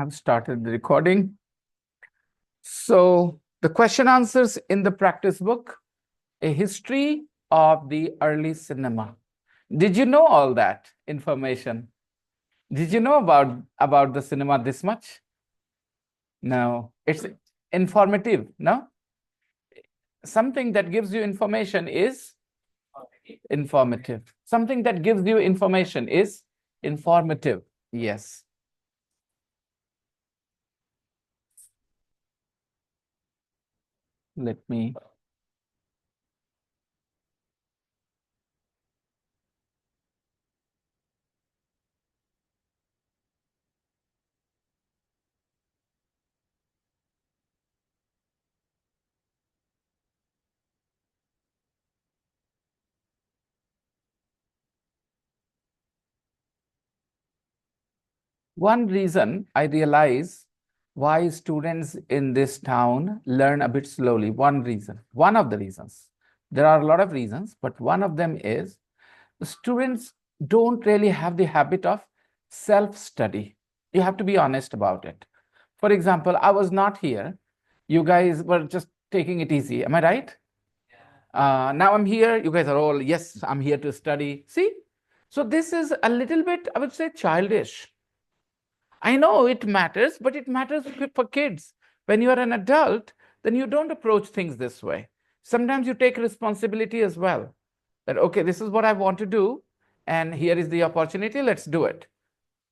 I've started the recording. So the question answers in the practice book, A History of the Early Cinema. Did you know all that information? Did you know about the cinema this much? No, it's informative, no? Something that gives you information is informative. Something that gives you information is informative. Yes. Let me. One reason I realize why students in this town learn a bit slowly. One reason, one of the reasons. There are a lot of reasons, but one of them is students don't really have the habit of self-study. You have to be honest about it. For example, I was not here. You guys were just taking it easy. Am I right? Now I'm here. You guys are all, yes, I'm here to study. See? So this is a little bit, I would say, childish. I know it matters, but it matters for kids. When you are an adult, then you don't approach things this way. Sometimes you take responsibility as well. That, okay, this is what I want to do, and here is the opportunity, let's do it.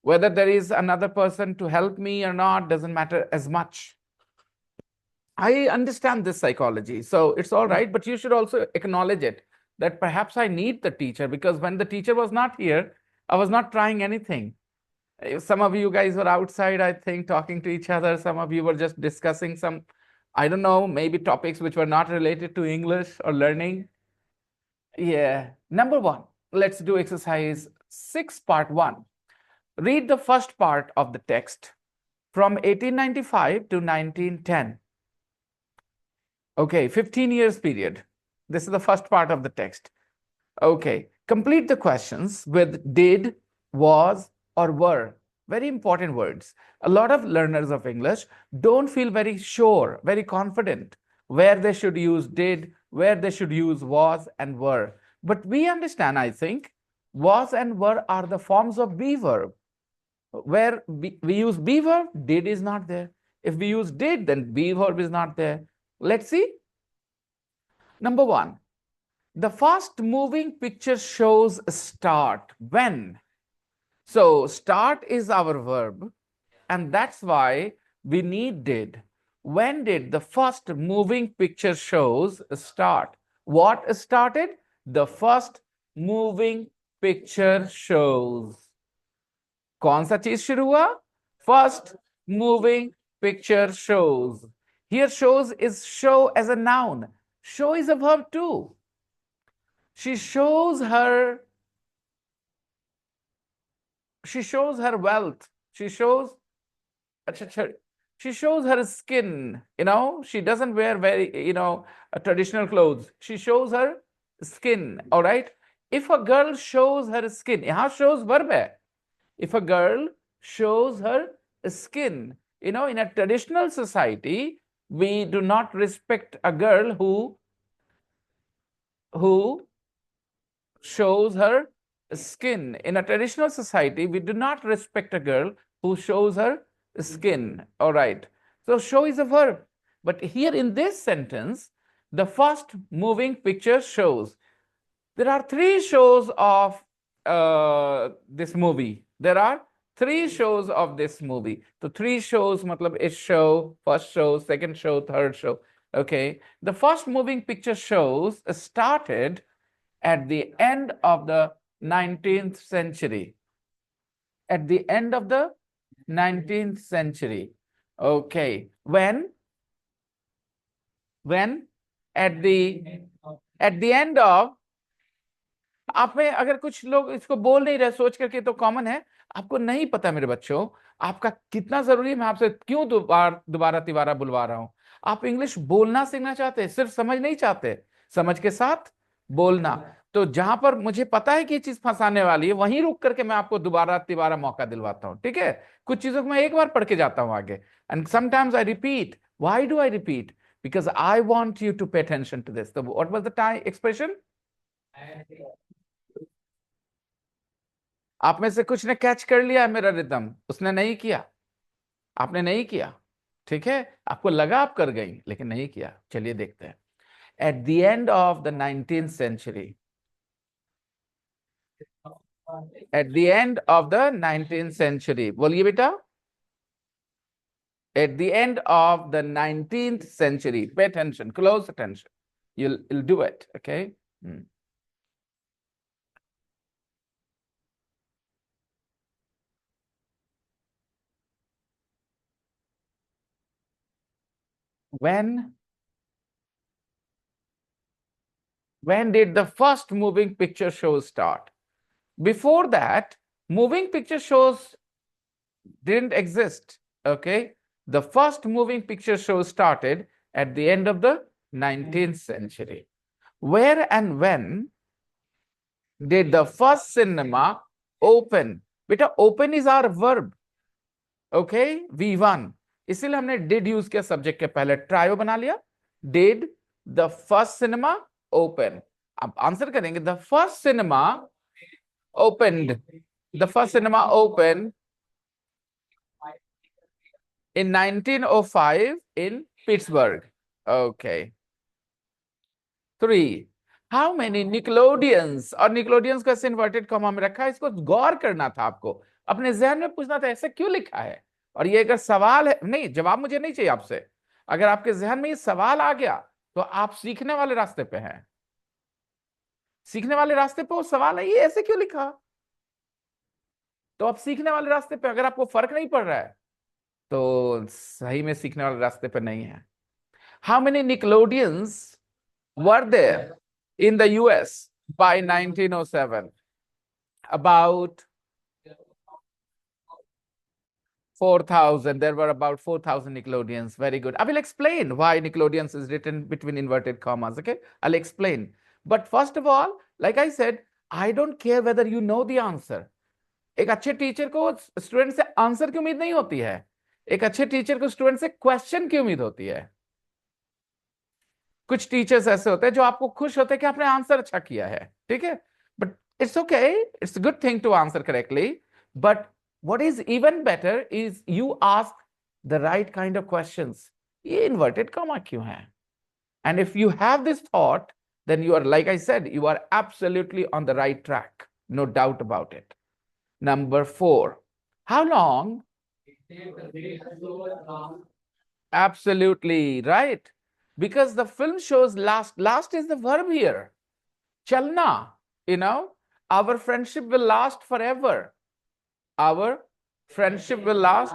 Whether there is another person to help me or not doesn't matter as much. I understand this psychology, so it's all right, but you should also acknowledge it, that perhaps I need the teacher, because when the teacher was not here, I was not trying anything. Some of you guys were outside, I think, talking to each other. Some of you were just discussing some, I don't know, maybe topics which were not related to English or learning. Yeah. Number one, let's do exercise 6, part 1. Read the first part of the text from 1895 to 1910. Okay, 15 years period. This is the first part of the text. Okay, complete the questions with did, was, or were. Very important words. A lot of learners of English don't feel very sure, very confident where they should use did, where they should use was and were. But we understand, I think, was and were are the forms of be verb. Where we use be verb, did is not there. If we use did, then be verb is not there. Let's see. Number 1. The fast moving picture shows start. When? So start is our verb, and that's why we need did. When did the first moving picture shows start? What started? The first moving picture shows. कौन सा चीज शुरू हुआ? First moving picture shows. Here shows is show as a noun. Show is a verb too. She shows her wealth. She shows her skin. She doesn't wear very traditional clothes. She shows her skin. All right. If a girl shows her skin, यहाँ shows verb है. If a girl shows her skin, in a traditional society, we do not respect a girl who shows her skin. In a traditional society, we do not respect a girl who shows her skin. All right. So show is a verb. But here in this sentence, the first moving picture shows. There are 3 shows of this movie. There are 3 shows of this movie. So 3 shows, matlab is show, first show, second show, third show. Okay. The first moving picture shows started at the end of the 19th century. At the end of the 19th century. Okay. When? At the end of. आप में अगर कुछ लोग इसको बोल नहीं रहे सोच करके, तो कॉमन है, आपको नहीं पता मेरे बच्चों आपका कितना जरूरी है। मैं आपसे क्यों दोबारा तिबारा बुलवा रहा हूं। आप इंग्लिश बोलना सीखना चाहते हैं, सिर्फ समझ नहीं चाहते, समझ के साथ बोलना। तो जहां पर मुझे पता है कि ये चीज फंसाने वाली है, वहीं रुक करके मैं आपको दोबारा तिबारा मौका दिलवाता हूं, ठीक है। कुछ चीजों को मैं एक बार पढ़ के जाता हूं आगे, and sometimes I repeat. Why do I repeat? Because I want you to pay attention to this. तो what was the time expression? आप में से कुछ ने कैच कर लिया है मेरा रिदम, उसने नहीं किया, आपने नहीं किया, ठीक है। आपको लगा आप कर गई, लेकिन नहीं किया। चलिए देखते हैं। At the end of the 19th century, at the end of the 19th century, बोलिए बेटा। At the end of the 19th century, pay attention, close attention. You'll do it, okay? When did the first moving picture shows start? Before that, moving picture shows didn't exist, okay? The first moving picture show started at the end of the 19th century. Where and when did the first cinema open? Beta, open is our verb, okay? V1. इसीलिए हमने did use किया subject के पहले, trio बना लिया। Did the first cinema open? अब answer करेंगे, the first cinema opened. The first cinema opened in 1905 in Pittsburgh. Okay. 3. How many Nickelodeons, और Nickelodeons को ऐसे इन्वर्टेड कॉमा में रखा है, इसको गौर करना था आपको, अपने जहन में पूछना था ऐसे क्यों लिखा है। और ये अगर सवाल है, नहीं जवाब मुझे नहीं चाहिए आपसे, अगर आपके जहन में ये सवाल आ गया तो आप सीखने वाले रास्ते पे हैं। सीखने वाले रास्ते पे वो सवाल है, ये ऐसे क्यों लिखा, तो आप सीखने वाले रास्ते पे, अगर आपको फर्क नहीं पड़ रहा है तो सही में सीखने वाले रास्ते पे नहीं है। How many Nickelodeons were there in the US by 1907? About 4,000. There were about 4,000 Nickelodeons. Very good. I will explain why Nickelodeons is written between inverted commas. Okay, I'll explain. But first of all, like I said, I don't care whether you know the answer. एक अच्छे teacher को student से answer की उम्मीद नहीं होती है, एक अच्छे टीचर को स्टूडेंट से क्वेश्चन की उम्मीद होती है। कुछ टीचर्स ऐसे होते हैं जो आपको खुश होते हैं कि आपने आंसर अच्छा किया है, ठीक है, but it's okay, it's good thing to answer correctly, but what is even better is you ask the right kind of questions. ये इन्वर्टेड कॉमा क्यों है? And if you have this thought, then you are, like I said, you are absolutely on the right track, no doubt about it. Number 4, how long? Absolutely right, because the film shows last is the verb here, chalna, you know. Our friendship will last forever, our friendship will last.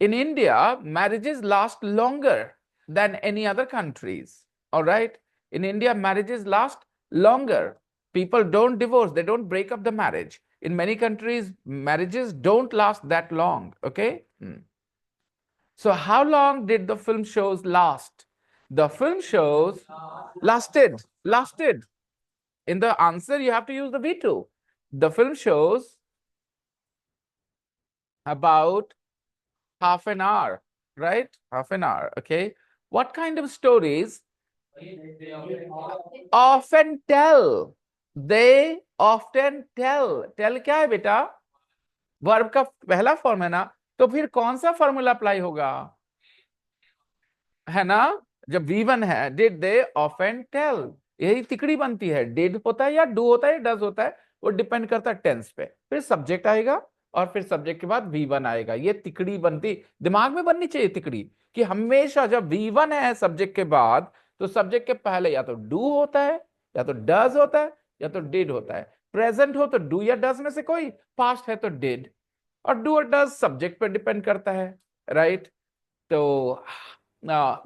In India, marriages last longer than any other countries, all right. In India, marriages last longer, people don't divorce, they don't break up the marriage. In many countries, marriages don't last that long, okay. So how long did the film shows last? The film shows lasted. In the answer, you have to use the V2. The film shows about half an hour, right? Half an hour, okay. What kind of stories? Often tell. They often tell. Tell क्या है बेटा? Verb का पहला form है ना, तो फिर कौन सा फॉर्मूला अप्लाई होगा, है ना? जब V1 है, डिड दे ऑफन टेल, यही तिकड़ी बनती है। डिड होता है या डू होता है, डज होता है, वो डिपेंड करता है टेंस पे। फिर सब्जेक्ट आएगा और फिर सब्जेक्ट के बाद V1 आएगा। ये तिकड़ी बनती, दिमाग में बननी चाहिए तिकड़ी, कि हमेशा जब V1 है सब्जेक्ट के बाद, तो सब्जेक्ट के पहले या तो डू होता है, या तो डज होता है, या तो डिड होता है। प्रेजेंट हो तो डू या डज में से कोई, पास्ट है तो डिड, और डू और डज सब्जेक्ट पर डिपेंड करता है, राइट। तो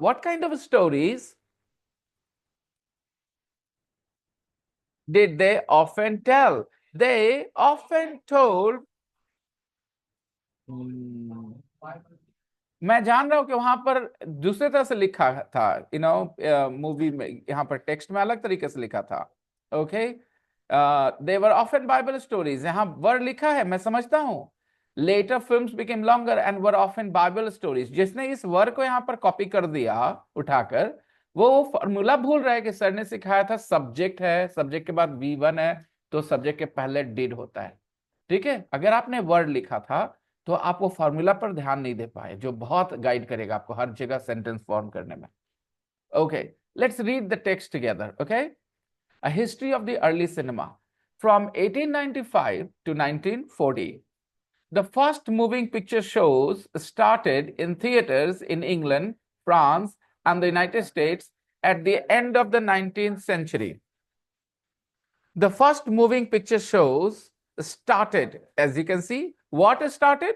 what kind of stories did they often tell? They often told. मैं जान रहा हूं कि वहां पर दूसरे तरह से लिखा था, मूवी में, यहाँ पर टेक्स्ट में अलग तरीके से लिखा था, okay, they were often Bible stories. यहाँ वर्ड लिखा है, मैं समझता हूँ. Later films became longer and were often Bible stories. जिसने इस वर्ड को यहाँ पर कॉपी कर दिया उठाकर, वो फॉर्मूला भूल रहा है कि सर ने सिखाया था सब्जेक्ट है, सब्जेक्ट के बाद V1 है, तो सब्जेक्ट के पहले डिड होता है. ठीक है, अगर आपने वर्ड लिखा था तो आप वो फॉर्मूला पर ध्यान नहीं दे पाए, जो बहुत गाइड करेगा आपको हर जगह सेंटेंस फॉर्म करने में. Okay, let's read the text together. Okay, a history of the early cinema from 1895 to 1940. The first moving picture shows started in theaters in England, France, and the United States at the end of the 19th century. The first moving picture shows started, as you can see, what started?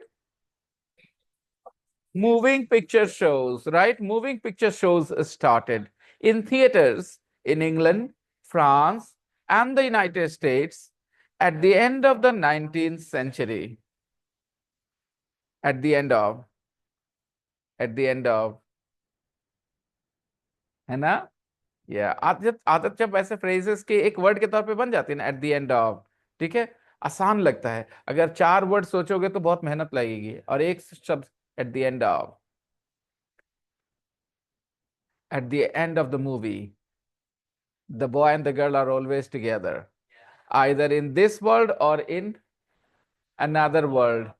Moving picture shows, right? Moving picture shows started in theaters in England, France, and the United States at the end of the 19th century. At the end of, है ना? आदत जब ऐसे phrases के एक word के तौर पे बन जाती है ना, एट द एंड ऑफ. ठीक है, आसान लगता है. अगर 4 वर्ड सोचोगे तो बहुत मेहनत लगेगी, और एक शब्द at the end of, at the end of the movie, the boy and the girl are always together, either in this world or in another world,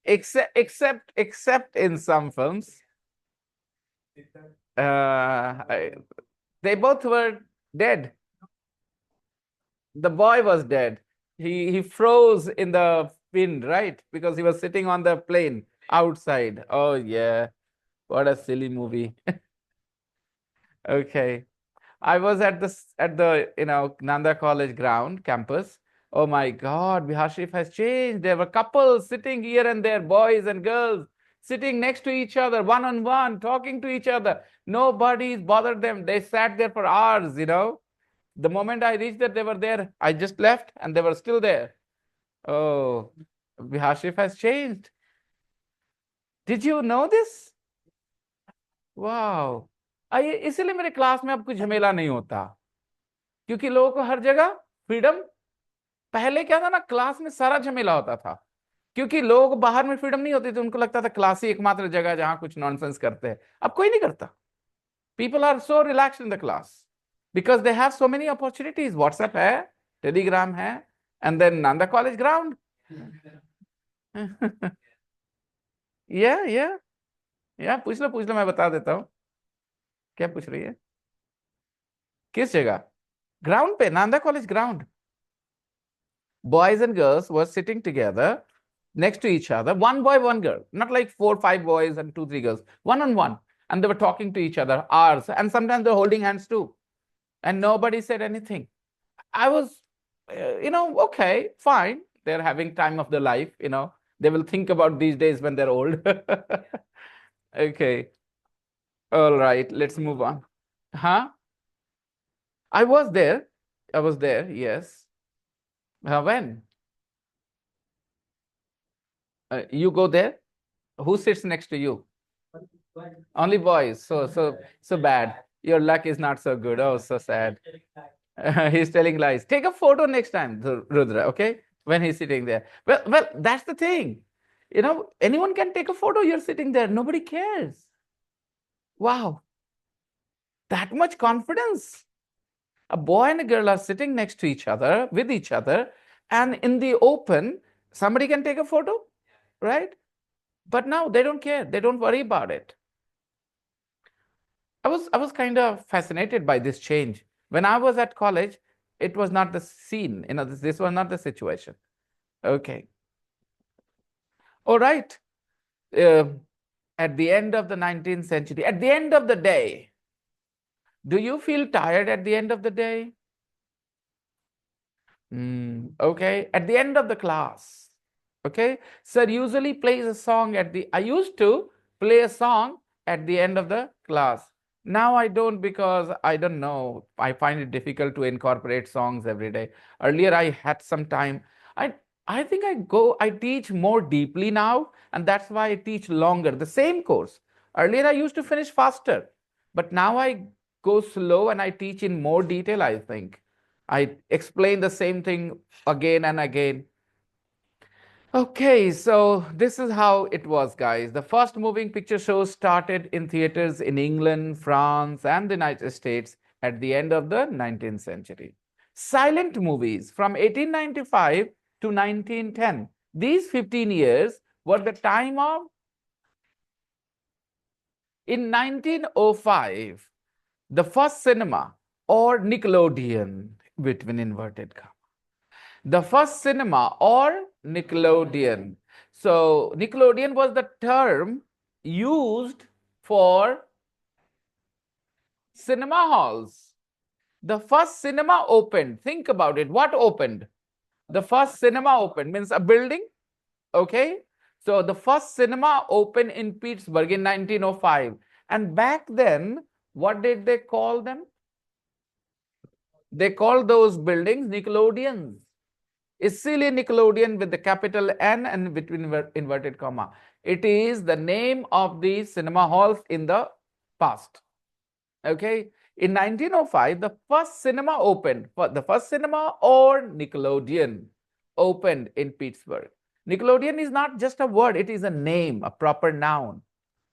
except in some films. They both were dead. The boy was dead. He froze in the wind, right? Because he was sitting on the plane outside. Oh yeah, what a silly movie. Okay. I was at the Nanda College ground campus. Oh my God, Bihar Sharif has changed. There were couples sitting here and there, boys and girls sitting next to each other, one on one, talking to each other. Nobody bothered them. They sat there for hours, The moment I reached there, they were there. I just left and they were still there. Oh, Bihar Sharif has changed. Did you know this? Wow. इसीलिए मेरे class में अब कुछ झमेला नहीं होता, क्योंकि लोगों को हर जगह फ्रीडम. पहले क्या था ना, क्लास में सारा झमेला होता था, क्योंकि लोगों को बाहर में फ्रीडम नहीं होती थी. उनको लगता था क्लास ही एकमात्र जगह है जहां कुछ नॉनसेंस करते हैं. अब कोई नहीं करता. People are so relax in the class because they have so many opportunities. WhatsApp है, टेलीग्राम है, and then Nanda college ground. या पूछ लो, मैं बता देता हूँ. क्या पूछ रही है? किस जगह? ग्राउंड पे, Nanda college ground. Boys and girls were sitting together next to each other, one boy, one girl, not like 4, 5 boys and 2, 3 girls, one on one. And they were talking to each other hours, and sometimes they're holding hands too. And nobody said anything. I was, okay, fine. They're having time of their life, They will think about these days when they're old. Okay. All right, let's move on. Huh? I was there, yes. When? You go there? Who sits next to you? Only boys. So bad. Your luck is not so good. Oh, so sad. He's telling lies. Take a photo next time, Rudra, okay? When he's sitting there. Well, that's the thing. Anyone can take a photo. You're sitting there. Nobody cares. Wow. That much confidence. A boy and a girl are sitting next to each other, with each other, and in the open, somebody can take a photo, right? But now they don't care. They don't worry about it. I was kind of fascinated by this change. When I was at college, it was not the scene. This was not the situation. Okay. All right. At the end of the 19th century, at the end of the day, do you feel tired at the end of the day? Okay. At the end of the class. Okay. Sir usually plays a song I used to play a song at the end of the class. Now I don't, because I don't know. I find it difficult to incorporate songs every day. Earlier I had some time. I think I teach more deeply now, and that's why I teach longer, the same course. Earlier I used to finish faster, but now I go slow and I teach in more detail, I think. I explain the same thing again and again. Okay, so this is how it was, guys. The first moving picture shows started in theaters in England, France, and the United States at the end of the 19th century. Silent movies from 1895 to 1910. These 15 years were the time of. In 1905, the first cinema, or Nickelodeon, between inverted commas. The first cinema or Nickelodeon. So Nickelodeon was the term used for cinema halls. The first cinema opened. Think about it. What opened? The first cinema opened means a building. Okay. So the first cinema opened in Pittsburgh in 1905. And back then, what did they call them? They called those buildings Nickelodeons. Is silly Nickelodeon with the capital N and between inverted comma. It is the name of the cinema halls in the past. Okay. In 1905, the first cinema opened. The first cinema or Nickelodeon opened in Pittsburgh. Nickelodeon is not just a word, it is a name, a proper noun.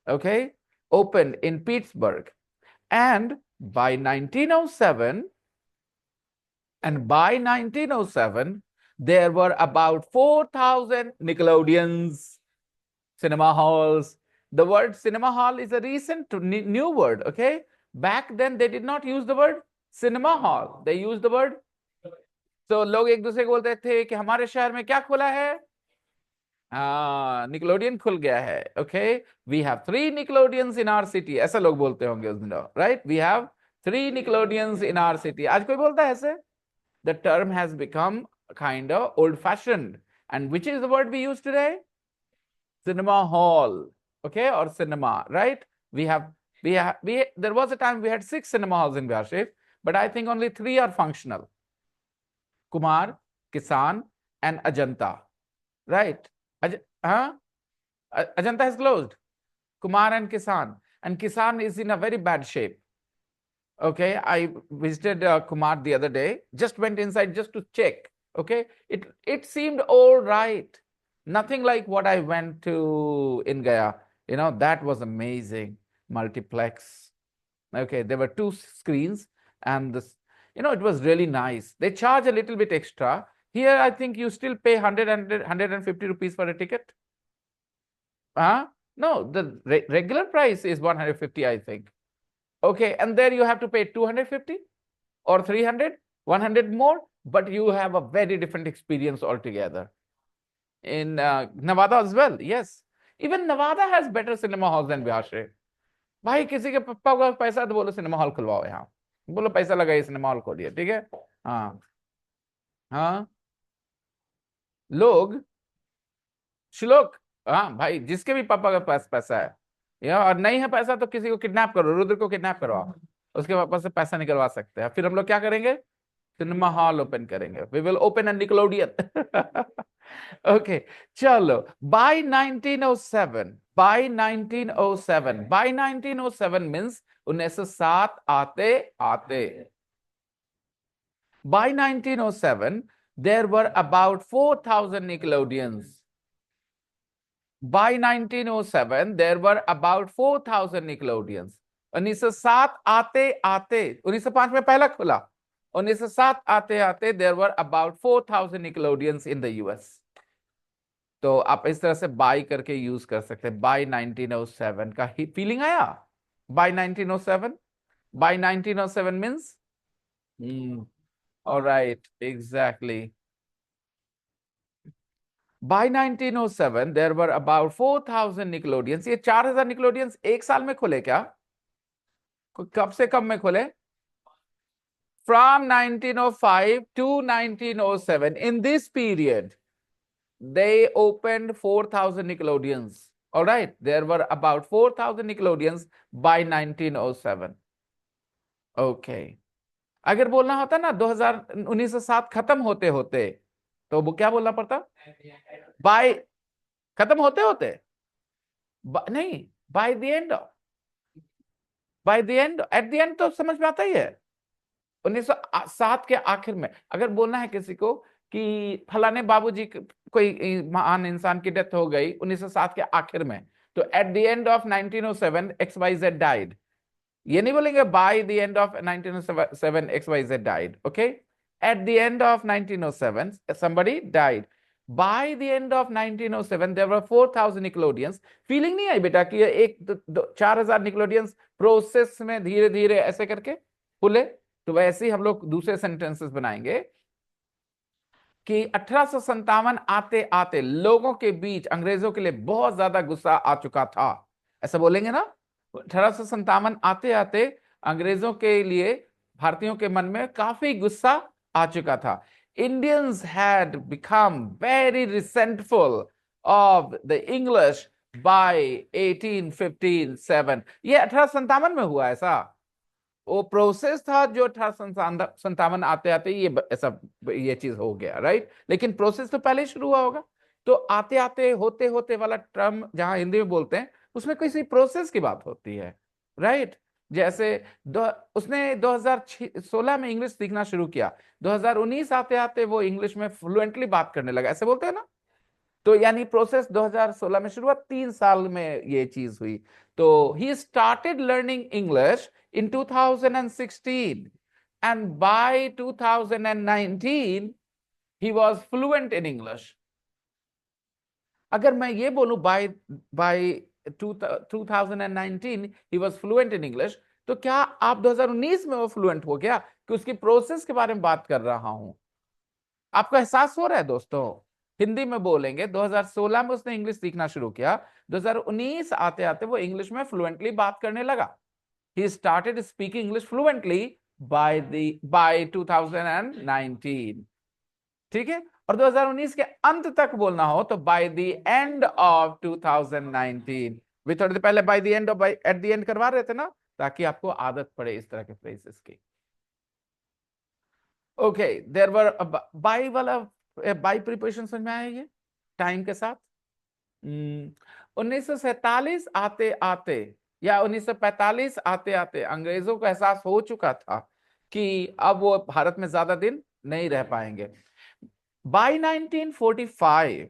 Okay. Opened in Pittsburgh. And by 1907, there were about 4,000 Nickelodeons, cinema halls. The word cinema hall is a recent new word, okay? Back then, they did not use the word cinema hall. They used the word. So, लोग एक दूसरे को बोलते थे कि हमारे शहर में क्या खुला है? Nickelodeon खुल गया है, okay? We have 3 Nickelodeons in our city. ऐसा लोग बोलते होंगे उस दिन, right? We have 3 Nickelodeons in our city. आज कोई बोलता है ऐसे? The term has become kind of old-fashioned. And which is the word we use today? Cinema hall, okay, or cinema, right? There was a time we had 6 cinema halls in Bihar Sharif, but I think only 3 are functional. Kumar, Kisan, and Ajanta, right? Ajanta has closed. Kumar and Kisan is in a very bad shape. Okay, I visited Kumar the other day, just went inside just to check. Okay, it seemed all right. Nothing like what I went to in Gaya. You know, that was amazing. Multiplex. Okay, there were 2 screens and this, you know, it was really nice. They charge a little bit extra. Here, I think you still pay 150 rupees for a ticket. No, the regular price is 150, I think. Okay, and there you have to pay 250 or 300, 100 more, but you have a very different experience altogether. In Nevada as well, yes. Even Nevada has better cinema halls than Bihar Sharif. भाई किसी के पप्पा को पैसा तो बोलो cinema hall खुलवाओ यहाँ, बोलो पैसा लगाइए सिनेमा हॉल खोलिए, ठीक है? हाँ हाँ, लोग श्लोक, हाँ भाई, जिसके भी पापा के पास पैसा है या और नहीं है पैसा तो किसी को किडनैप करो, रुद्र को किडनैप करवाओ, उसके पापा से पैसा निकलवा सकते हैं। फिर हम लोग क्या करेंगे? सिनेमा हॉल ओपन करेंगे। We will open a Nickelodeon. Okay, चलो। बाय 1907 मींस 1907 आते आते, by 1907 there were about 4,000 Nickelodeons. By 1907 there were about 4,000 Nickelodeons. 1907 आते आते, 1905 में पहला खुला, 1907 आते आते there were about 4,000 Nickelodeons in the US. तो आप इस तरह से बाय करके यूज कर सकते हैं। बाय 1907 का फीलिंग आया? By 1907, by 1907 means alright, exactly. By 1907 there were about 4,000 Nickelodeons. ये 4,000 Nickelodeons एक साल में खुले क्या? कब से कब में खुले? From 1905 to 1907. In this period, they opened 4,000 Nickelodeons. All right, there were about 4,000 Nickelodeons by 1907. Okay. अगर बोलना होता ना 1907 खत्म होते होते, तो वो क्या बोलना पड़ता? बाय, खत्म होते होते नहीं, by the end, by the end, at the end तो समझ में आता ही है। 1907 के आखिर में। अगर बोलना है किसी को कि फलाने बाबूजी कोई महान इंसान की डेथ हो गई 1907 के आखिर में, तो at the end of 1907 XYZ died, ये नहीं बोलेंगे by the end of 1907 XYZ died, okay. At the end of 1907 somebody died. By the end of 1907 there were 4000 nickelodeons. Feeling नहीं आई बेटा कि ये 4000 nickelodeons प्रोसेस में धीरे धीरे ऐसे करके खुले? तो वैसे ही हम लोग दूसरे सेंटेंसेस बनाएंगे कि 1857 आते आते लोगों के बीच अंग्रेजों के लिए बहुत ज्यादा गुस्सा आ चुका था, ऐसा बोलेंगे ना। 1857 आते आते अंग्रेजों के लिए भारतीयों के मन में काफी गुस्सा आ चुका था। Indians had become very resentful of the English by 1857। ये 1857 में हुआ ऐसा, वो प्रोसेस था जो 1857 आते आते ये ऐसा ये चीज हो गया, राइट। लेकिन प्रोसेस तो पहले शुरू हुआ होगा। तो आते आते होते होते वाला टर्म जहां हिंदी में बोलते हैं उसमें किसी प्रोसेस की बात होती है, राइट। जैसे उसने 2016 में इंग्लिश सीखना शुरू किया, 2019 आते आते वो इंग्लिश में फ्लुएंटली बात करने लगा, ऐसे बोलते हैं ना। तो यानी प्रोसेस 2016 में शुरू हुआ, 3 साल में ये चीज हुई। तो he started learning English in 2016 and by 2019 he was fluent in English. अगर मैं ये बोलूं by by 2019 he was fluent in English, तो क्या आप 2019 में वो फ्लुएंट हो गया कि उसकी प्रोसेस के बारे में बात कर रहा हूं? आपको एहसास हो रहा है दोस्तों? हिंदी में बोलेंगे 2016 में उसने इंग्लिश सीखना शुरू किया, 2019 आते आते वो इंग्लिश में फ्लुएंटली बात करने लगा। He started speaking English fluently by 2019, ठीक है। और 2019 के अंत तक बोलना हो तो बाय द एंड ऑफ 2019। भी थोड़ी देर पहले by the end of at the end करवा रहे थे ना, ताकि आपको आदत पड़े इस तरह के फ्रेजेस की। ओके, देयर वर बाय वाला बाय प्रिपरेशन समझ में आया ये टाइम के साथ। 1947 आते आते या 1945 आते आते अंग्रेजों को एहसास हो चुका था कि अब वो भारत में ज्यादा दिन नहीं रह पाएंगे। बाय 1945,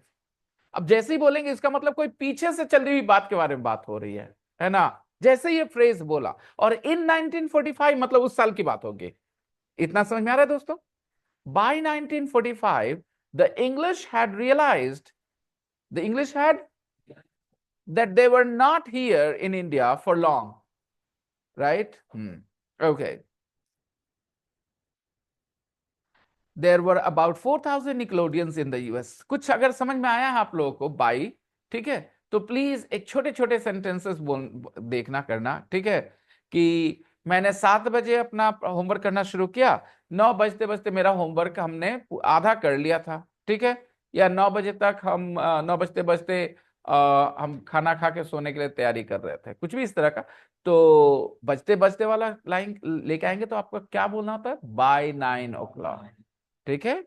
अब जैसे ही बोलेंगे इसका मतलब कोई पीछे से चल रही हुई बात के बारे में बात हो रही है ना। जैसे ये फ्रेज बोला और इन 1945 मतलब उस साल की बात होगी। इतना समझ में आ रहा है दोस्तों? By 1945, the English had realized, the English had that they were not here in India for long, right? Okay. There were about 4,000 Nickelodeons in the US. कुछ अगर समझ में आया है आप लोगों को बाई, ठीक है, तो प्लीज एक छोटे छोटे सेंटेंसेस देखना करना, ठीक है। कि मैंने 7 बजे अपना होमवर्क करना शुरू किया, 9 बजते बजते मेरा होमवर्क हमने आधा कर लिया था, ठीक है। या 9 बजे तक हम 9 बजते बजते हम खाना खा के सोने के लिए तैयारी कर रहे थे, कुछ भी इस तरह का। तो बजते बजते वाला लाइन लेके आएंगे तो आपको क्या बोलना होता है? बाय 9 o'clock, ठीक है।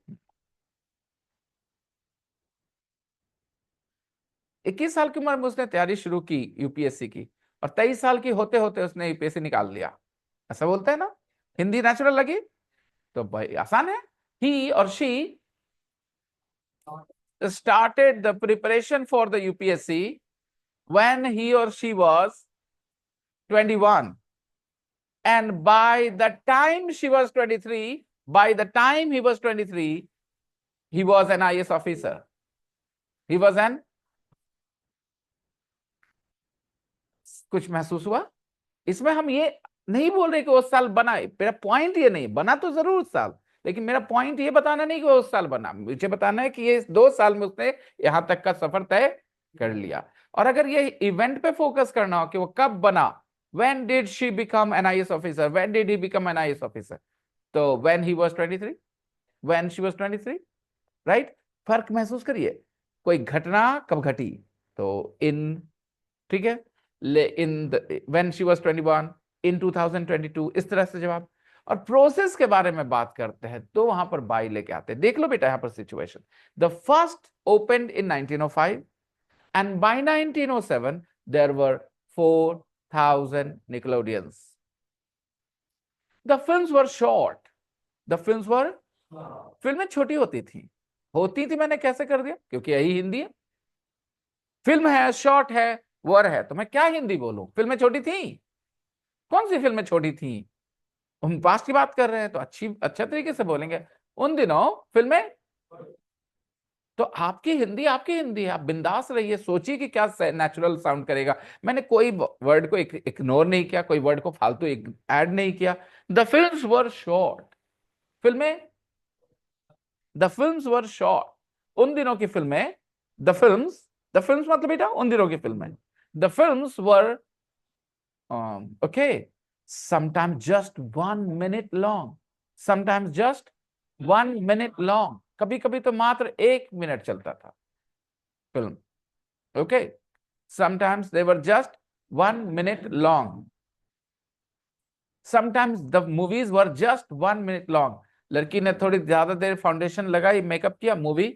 21 साल की उम्र में उसने तैयारी शुरू की यूपीएससी की, और 23 साल की होते होते उसने यूपीएससी निकाल लिया, ऐसा बोलते हैं ना। हिंदी नेचुरल लगी तो भाई आसान है। ही और she started the preparation for the UPSC when he or she was 21, and by the time she was 23, by the time he was 23, he was an IAS officer. He was an, कुछ महसूस हुआ? इसमें हम ये नहीं बोल रहे कि उस साल बना, मेरा पॉइंट ये नहीं, बना तो जरूर उस साल, लेकिन मेरा पॉइंट ये बताना नहीं कि वो उस साल बना, मुझे बताना है कि ये 2 साल में उसने यहां तक का सफर तय कर लिया। और अगर ये इवेंट पे फोकस करना हो कि वो कब बना, when did she become an IAS officer, when did he become an IAS officer, तो when he was 23, when she was 23, right. फर्क महसूस करिए, कोई घटना कब घटी, तो इन, ठीक है, इन व्हेन शी वाज 21, इन 2022, इस तरह से जवाब। और प्रोसेस के बारे में बात करते हैं तो वहां पर बाई लेके आते हैं। देख लो बेटा यहां पर situation, the first opened in 1905 and by 1907 there were 4,000 Nickelodeons. The films were short, the films were, फिल्में छोटी होती थी मैंने कैसे कर दिया, क्योंकि यही हिंदी है। फिल्म है, शॉर्ट है, वर है, तो मैं क्या हिंदी बोलूं? फिल्में छोटी थी? कौन सी फिल्में छोटी थी? हम पास्ट की बात कर रहे हैं तो अच्छे तरीके से बोलेंगे उन दिनों फिल्में। तो आपकी हिंदी है, आप बिंदास रहिए, सोचिए कि क्या नेचुरल साउंड करेगा। मैंने कोई वर्ड को इग्नोर नहीं किया, कोई वर्ड को फालतू ऐड नहीं किया। द फिल्म्स वर शॉर्ट, फिल्में, द फिल्म्स वर शॉर्ट, उन दिनों की फिल्में। द फिल्म्स मतलब बेटा उन दिनों की फिल्में। The films were okay, sometimes just 1 minute long, sometimes just 1 minute long, कभी कभी तो मात्र 1 मिनट चलता था film. Okay, sometimes they were just 1 minute long, sometimes the movies were just 1 minute long। लड़की ने थोड़ी ज्यादा देर फाउंडेशन लगाई, मेकअप किया, मूवी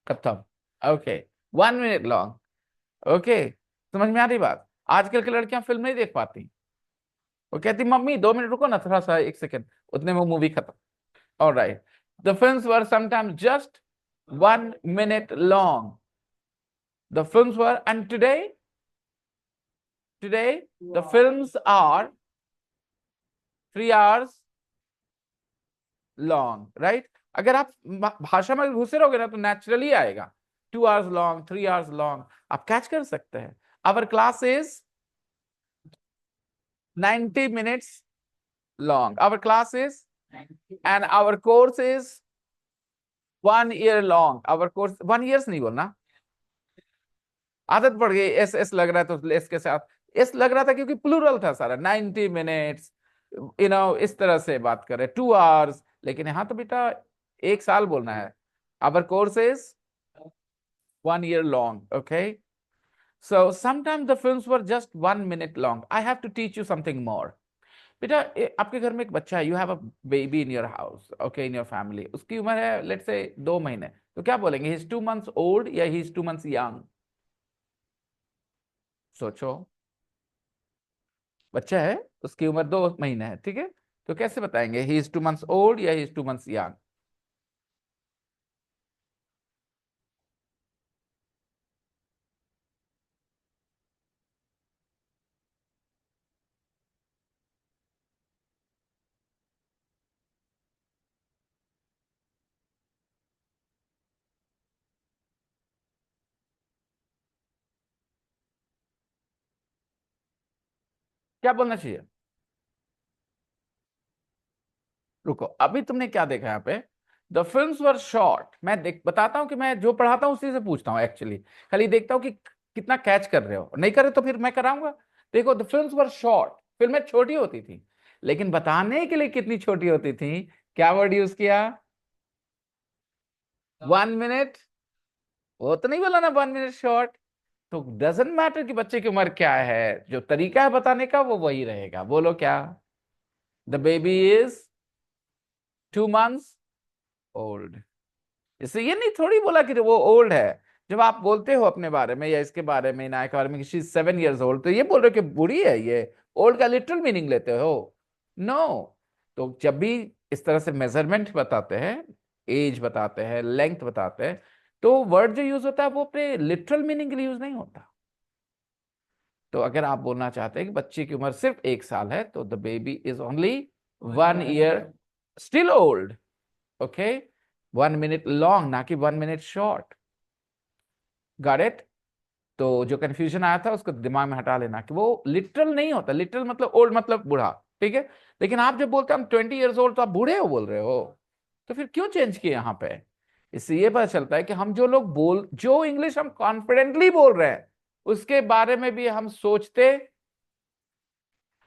खत्म। Okay, 1 minute long. ओके, समझ में आ रही बात? आजकल की लड़कियां फिल्म नहीं देख पाती, वो कहती मम्मी 2 मिनट रुको ना, थोड़ा सा 1 सेकेंड, उतने में मूवी खत्म। Alright, the films were sometimes just 1 minute long, the films were, and today the films are 3 hours long, right? अगर आप भाषा में घुसे रहोगे ना तो नेचुरली आएगा 2 hours लॉन्ग, 3 hours लॉन्ग, आप कैच कर सकते हैं। Our class is 90 minutes long, our class is, and our course is 1 year long, our course 1 years नहीं बोलना, आदत पड़ गई, एस एस लग रहा है तो एस के साथ एस लग रहा था क्योंकि प्लूरल था सारा। 90 minutes, इस तरह से बात करें 2 hours, लेकिन यहां तो बेटा 1 साल बोलना है। Our course is 1 year long, okay? So sometimes the films were just 1 minute long. I have to teach you something more. बेटा आपके घर में एक बच्चा है, you have a baby in your house, okay, in your family, उसकी उम्र है लेट्स से 2 महीने, तो क्या बोलेंगे? ही इज 2 months ओल्ड या ही इज 2 months यंग? सोचो, बच्चा है, उसकी उम्र 2 महीने है, ठीक है, तो कैसे बताएंगे ही इज 2 months ओल्ड या ही इज 2 months यंग? क्या बोलना चाहिए? रुको, अभी तुमने क्या देखा यहाँ पे? द फिल्म्स वर शॉर्ट, मैं बताता हूँ कि मैं जो पढ़ाता हूँ उसी से पूछता हूँ एक्चुअली, खाली देखता हूँ कि कितना कैच कर रहे हो, नहीं करे तो फिर मैं कराऊंगा। देखो, द फिल्म्स वर शॉर्ट, फिल्में छोटी होती थी, लेकिन बताने के लिए कितनी छोटी होती थी, क्या वर्ड यूज किया? 1 मिनट, वो तो नहीं बोला ना 1 मिनट शॉर्ट। तो डजेंट मैटर कि बच्चे की उम्र क्या है, जो तरीका है बताने का वो वही रहेगा। बोलो क्या? The baby is 2 months old. इससे ये नहीं थोड़ी बोला कि वो ओल्ड है। जब आप बोलते हो अपने बारे में या इसके बारे में, इनाया के बारे में, कि 7 years ओल्ड, तो ये बोल रहे हो कि बूढ़ी है ये? ओल्ड का लिटरल मीनिंग लेते हो? नो। तो जब भी इस तरह से मेजरमेंट बताते हैं, एज बताते हैं, लेंथ बताते हैं, तो वर्ड जो यूज होता है वो अपने लिटरल मीनिंग के लिए यूज नहीं होता। तो अगर आप बोलना चाहते हैं कि बच्चे की उम्र सिर्फ 1 साल है, तो the baby is only 1 year still old, okay, 1 minute long, ना कि 1 मिनट शॉर्ट। Got it? तो जो कंफ्यूजन आया था उसको दिमाग में हटा लेना कि वो लिटरल नहीं होता, लिटरल मतलब ओल्ड मतलब बूढ़ा, ठीक है। लेकिन आप जब बोलते हैं हम 20 years ओल्ड, तो आप बूढ़े हो बोल रहे हो, तो फिर क्यों चेंज किए यहाँ पे? इससे ये पता चलता है कि हम जो इंग्लिश हम कॉन्फिडेंटली बोल रहे हैं उसके बारे में भी हम सोचते।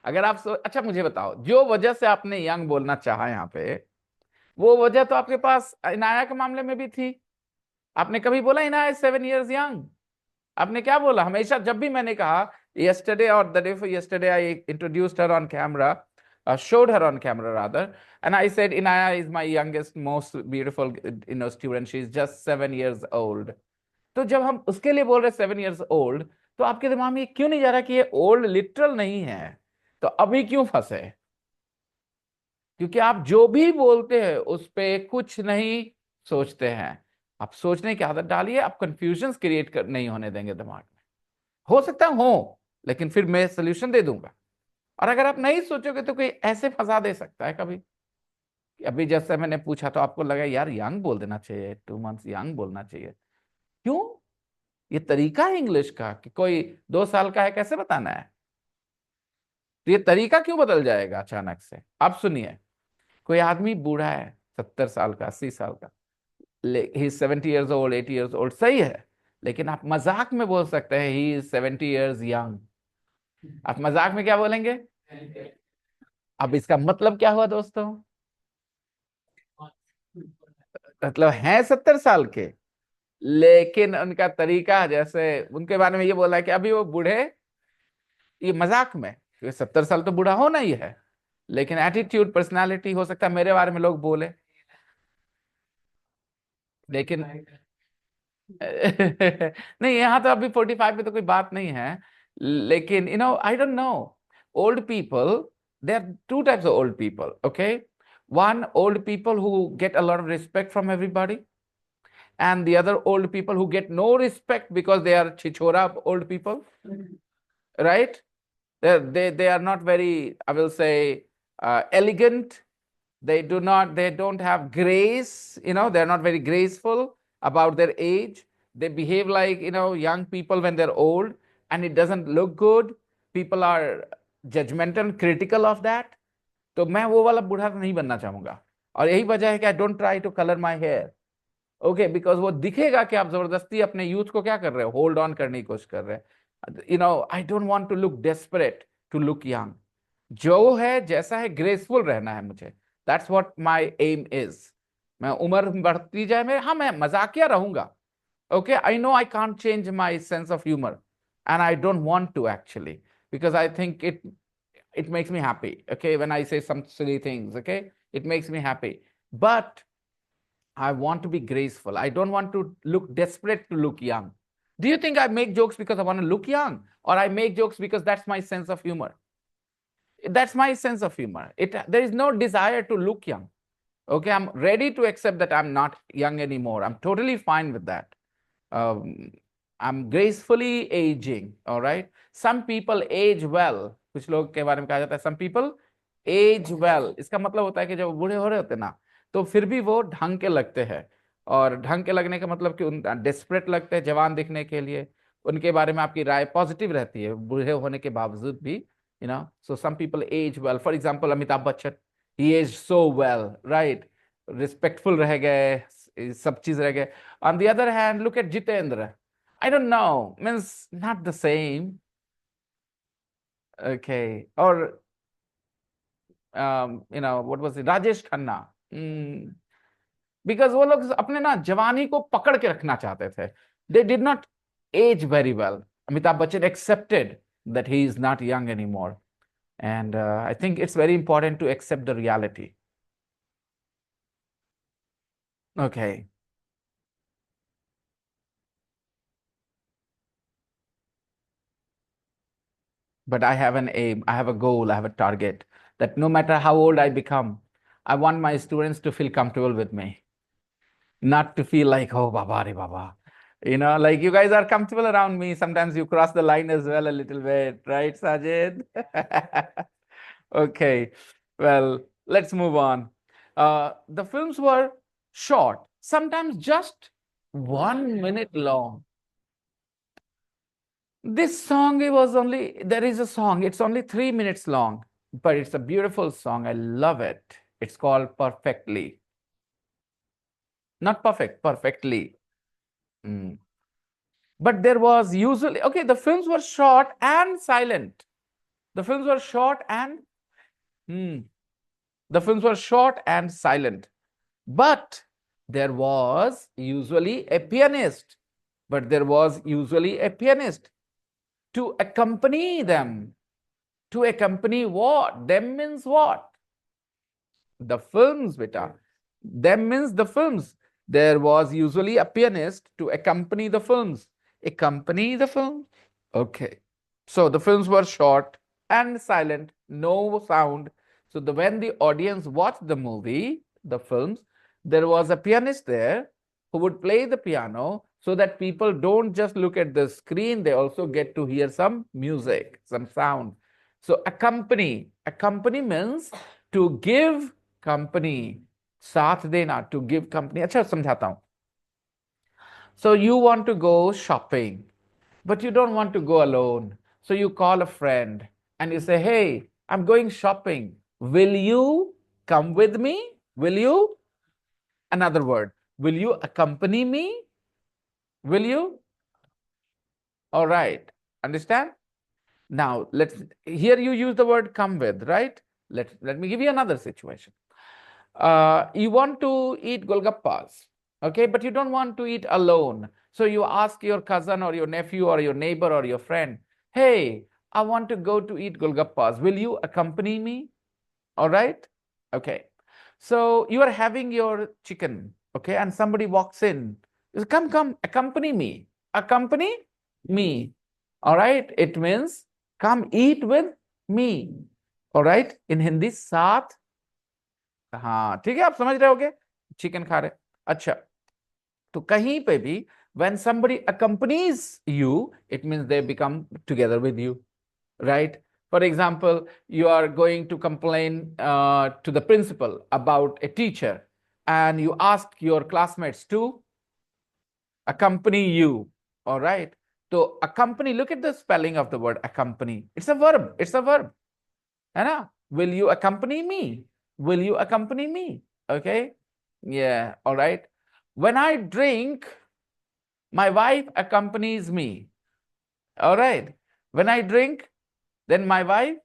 अगर आप अच्छा मुझे बताओ, जो वजह से आपने यंग बोलना चाहा यहाँ पे, वो वजह तो आपके पास इनाया के मामले में भी थी। आपने कभी बोला इनाया इज 7 years यंग? आपने क्या बोला हमेशा जब भी मैंने कहा? yesterday or the day before yesterday I introduced her on camera, showed her on camera rather, and I said Inaya is my youngest most beautiful student, she is just 7 years old। तो जब हम उसके लिए बोल रहे 7 years old, तो आपके दिमाग में ये क्यों नहीं जा रहा कि ये ओल्ड लिटरल नहीं है? तो अभी क्यों फंसे? क्योंकि आप जो भी बोलते हैं उस पे कुछ नहीं सोचते हैं। आप सोचने की आदत डालिए, आप कंफ्यूजन क्रिएट कर नहीं होने देंगे दिमाग में। हो सकता हो, लेकिन फिर मैं सोल्यूशन दे दूंगा। और अगर आप नहीं सोचोगे तो कोई ऐसे फंसा दे सकता है कभी। अभी जैसे मैंने पूछा तो आपको लगा यार यंग बोल देना चाहिए, 2 मंथ्स यंग बोलना चाहिए। क्यों? ये तरीका है इंग्लिश का कि कोई 2 साल का है कैसे बताना है। तो ये तरीका क्यों बदल जाएगा अचानक से? आप सुनिए, कोई आदमी बूढ़ा है, 70 साल का, 80 साल का, ही 70 years old, 80 years old, सही है। लेकिन आप मजाक में बोल सकते हैं ही इज 70 years young। आप मजाक में क्या बोलेंगे? अब इसका मतलब क्या हुआ दोस्तों? मतलब है 70 साल के, लेकिन उनका तरीका, जैसे उनके बारे में ये बोला है कि अभी वो बूढ़े, ये मजाक में, क्योंकि 70 साल तो बूढ़ा होना ही है। लेकिन एटीट्यूड, पर्सनालिटी, हो सकता है मेरे बारे में लोग बोले। लेकिन नहीं, यहाँ तो अभी 45 पे तो कोई बात नहीं है। लेकिन I don't know, old people, there are two types of old people, okay. One, old people who get a lot of respect from everybody, and the other old people who get no respect because they are chichora old people, right? They are not very, I will say, elegant. They don't have grace, they're not very graceful about their age. They behave like, young people when they're old, and it doesn't look good. People are judgmental and critical of that. तो मैं वो वाला बूढ़ा नहीं बनना चाहूंगा। और यही वजह है कि I don't try to colour my hair, okay, because वो दिखेगा कि आप जबरदस्ती अपने यूथ को क्या कर रहे हो, होल्ड ऑन करने की कोशिश कर रहे हैं। I don't want to look desperate, to look young. जो है जैसा है, ग्रेसफुल रहना है मुझे। That's what my aim is. मैं उम्र बढ़ती जाए मेरे, हाँ मैं मजाकिया रहूंगा, okay, I know I can't change my sense of humor, and I don't want to actually, because I think it makes me happy, okay, when I say some silly things, okay, it makes me happy. But I want to be graceful. I don't want to look desperate to look young. Do you think I make jokes because I want to look young, or I make jokes because that's my sense of humor? That's my sense of humor. There is no desire to look young. Okay, I'm ready to accept that I'm not young anymore. I'm totally fine with that. um, I'm gracefully aging, all right? Some people age well. कुछ लोग के बारे में कहा जाता है some people age well। इसका मतलब होता है कि जब बूढ़े हो रहे होते ना, तो फिर भी वो ढंग के लगते हैं। और ढंग के लगने का मतलब कि उन डेस्परेट लगते हैं जवान दिखने के लिए। उनके बारे में आपकी राय पॉजिटिव रहती है बूढ़े होने के बावजूद भी, so some people as well. For example Amitabh Bachchan, he as so well, right, respectful रह गए, सब चीज रह गए। On the other hand, look at Jitendra. I don't know, means not the same. Okay. Or, what was it? Rajesh Khanna. Because वो लोग अपने ना जवानी को पकड़ के रखना चाहते थे. They did not age very well. Amitabh Bachchan accepted that he is not young anymore. And I think it's very important to accept the reality. Okay. But I have an aim, I have a goal, I have a target that no matter how old I become, I want my students to feel comfortable with me, not to feel like, oh, Baba, re Baba. Like you guys are comfortable around me. Sometimes you cross the line as well a little bit, right, Sajid? Okay, well, let's move on. The films were short, sometimes just 1 minute long. This song, there is a song, it's only 3 minutes long, but it's a beautiful song. I love it. It's called Perfectly. Not perfect, perfectly. Mm. But there was usually, okay, the films were short and silent. The films were short and, the films were short and silent. But there was usually a pianist. But there was usually a pianist to accompany them. To accompany what? Them means what? The films, beta. Them means the films. There was usually a pianist to accompany the films. Accompany the film? Okay. So the films were short and silent, no sound, So when the audience watched the movie, the films, there was a pianist there who would play the piano so that people don't just look at the screen, they also get to hear some music, some sound. So accompany means to give company, साथ देना, to give company. अच्छा समझाता हूं. So you want to go shopping, but you don't want to go alone. So you call a friend and you say, hey, I'm going shopping. Will you come with me? Will you? Another word. Will you accompany me? Will you? All right. Understand? Now, here you use the word come with, right? Let me give you another situation. You want to eat golgappas, okay, but you don't want to eat alone. So you ask your cousin or your nephew or your neighbor or your friend, hey, I want to go to eat golgappas. Will you accompany me? All right. Okay. So you are having your chicken, okay, and somebody walks in. Come, accompany me. Accompany me. All right. It means come eat with me. All right. In Hindi, साथ. हाँ ठीक है, आप समझ रहे होगे, chicken खा रहे. अच्छा, तो कहीं पे भी when somebody accompanies you, it means they become together with you, right? For example, you are going to complain to the principal about a teacher and you ask your classmates to accompany you. All right. So accompany, look at the spelling of the word accompany. It's a verb. It's a verb. है ना? Will you accompany me? Will you accompany me? Okay. Yeah. All right. When I drink, my wife accompanies me. All right. When I drink, then my wife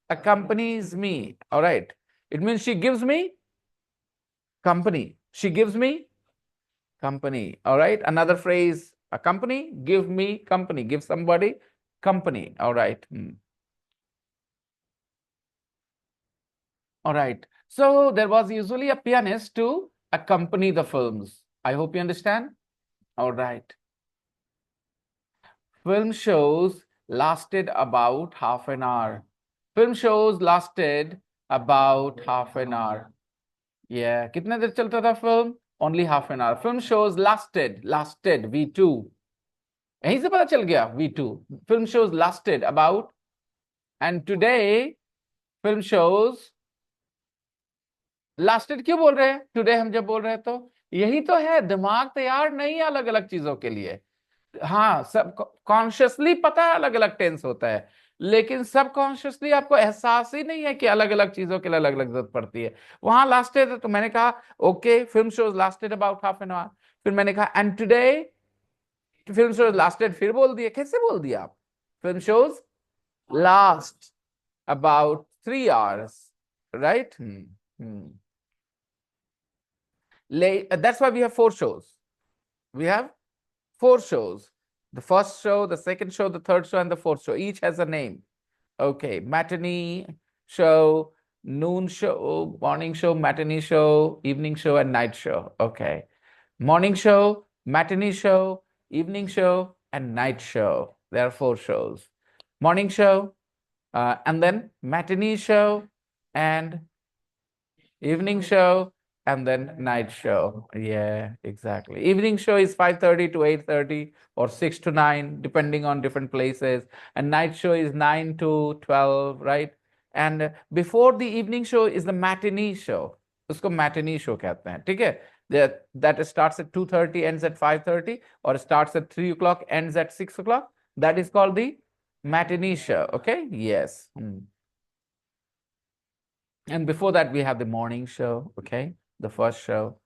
accompanies me. All right. It means she gives me company. She gives me company. All right. Another phrase, accompany, give me company. Give somebody company. All right. All right. So there was usually a pianist to accompany the films. I hope you understand. All right. Film shows lasted about half an hour. Film shows lasted about half an hour. Yeah. कितने देर चलता था film? Only half an hour. Film shows lasted V2. यहीं से पता चल गया V2. Film shows lasted about, and today film shows lasted क्यों बोल रहे हैं? Today हम जब बोल रहे हैं तो यही तो है, दिमाग तैयार नहीं है अलग अलग चीजों के लिए. हाँ, सब कॉन्शियसली पता है अलग अलग टेंस होता है, लेकिन सब कॉन्शियसली आपको एहसास ही नहीं है कि अलग अलग चीजों के लिए अलग अलग जरूरत पड़ती है. वहां लास्टेड तो मैंने कहा okay, film shows lasted about half an our. फिर मैंने कहा and today film shows lasted, फिर बोल दिया. कैसे बोल दिया आप? Film shows last about 3 hours, right? That's why we have 4 shows. We have 4 shows. The first show, the second show, the third show, and the fourth show. Each has a name. Okay, matinee show, noon show, morning show, matinee show, evening show, and night show. Okay. Morning show, matinee show, evening show, and night show. There are 4 shows. Morning show, and then matinee show, and evening show, and then night show. Yeah, exactly. Evening show is 5:30 to 8:30 or 6 to 9, depending on different places. And night show is 9 to 12, right? And before the evening show is the matinee show. उसको matinee show कहते हैं, ठीक है? That starts at 2:30, ends at 5:30, or starts at 3 o'clock, ends at 6 o'clock. That is called the matinee show, okay? Yes. And before that, we have the morning show, okay? The first show.